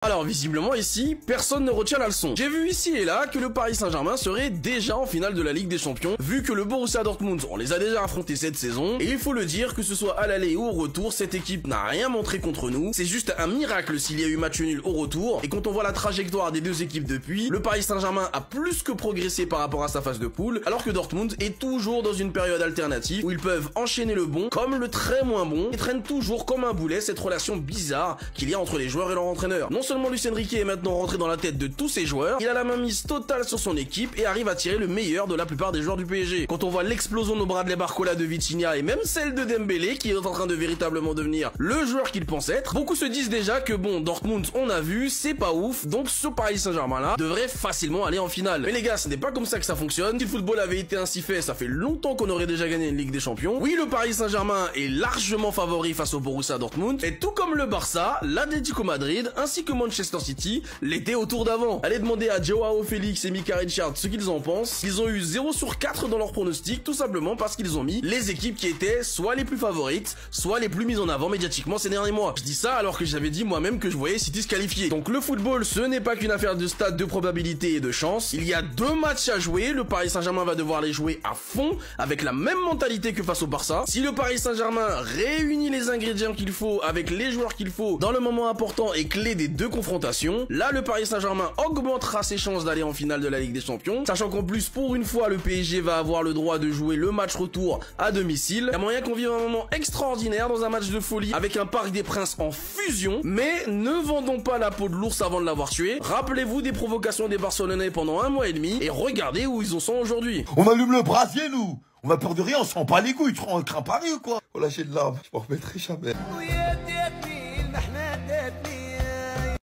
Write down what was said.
Alors visiblement ici, personne ne retient la leçon. J'ai vu ici et là que le Paris Saint-Germain serait déjà en finale de la Ligue des Champions, vu que le Borussia Dortmund, on les a déjà affrontés cette saison, et il faut le dire, que ce soit à l'aller ou au retour, cette équipe n'a rien montré contre nous. C'est juste un miracle s'il y a eu match nul au retour, et quand on voit la trajectoire des deux équipes depuis, le Paris Saint-Germain a plus que progressé par rapport à sa phase de poule, alors que Dortmund est toujours dans une période alternative où ils peuvent enchaîner le bon comme le très moins bon, et traînent toujours comme un boulet cette relation bizarre qu'il y a entre les joueurs et leur entraîneur. Non seulement Luis Enrique est maintenant rentré dans la tête de tous ses joueurs, il a la mainmise totale sur son équipe et arrive à tirer le meilleur de la plupart des joueurs du PSG. Quand on voit l'explosion de Bradley Barcola, de Vitinha et même celle de Dembélé qui est en train de véritablement devenir le joueur qu'il pense être, beaucoup se disent déjà que bon, Dortmund on a vu, c'est pas ouf, donc ce Paris Saint-Germain là devrait facilement aller en finale. Mais les gars, ce n'est pas comme ça que ça fonctionne. Si le football avait été ainsi fait, ça fait longtemps qu'on aurait déjà gagné une Ligue des Champions. Oui, le Paris Saint-Germain est largement favori face au Borussia Dortmund, et tout comme le Barça, l'Atlético Madrid ainsi que Manchester City l'été au tour d'avant. Allez demander à Joao Félix et Mika Richards ce qu'ils en pensent. Ils ont eu 0 sur 4 dans leur pronostic, tout simplement parce qu'ils ont mis les équipes qui étaient soit les plus favorites, soit les plus mises en avant médiatiquement ces derniers mois. Je dis ça alors que j'avais dit moi-même que je voyais City se qualifier. Donc le football, ce n'est pas qu'une affaire de stade, de probabilité et de chance. Il y a 2 matchs à jouer, le Paris Saint-Germain va devoir les jouer à fond, avec la même mentalité que face au Barça. Si le Paris Saint-Germain réunit les ingrédients qu'il faut, avec les joueurs qu'il faut, dans le moment important et clé des 2 confrontations, là le Paris Saint-Germain augmentera ses chances d'aller en finale de la Ligue des Champions, sachant qu'en plus pour une fois le PSG va avoir le droit de jouer le match retour à domicile. Il y a moyen qu'on vive un moment extraordinaire dans un match de folie avec un Parc des Princes en fusion, mais ne vendons pas la peau de l'ours avant de l'avoir tué. Rappelez-vous des provocations des Barcelonais pendant 1 mois et demi et regardez où ils en sont aujourd'hui. On allume le brasier nous. On a peur de rien, on se rend pas les couilles, tu crains Paris ou quoi? Oh lâcher de l'arbre, je m'en remettrai jamais.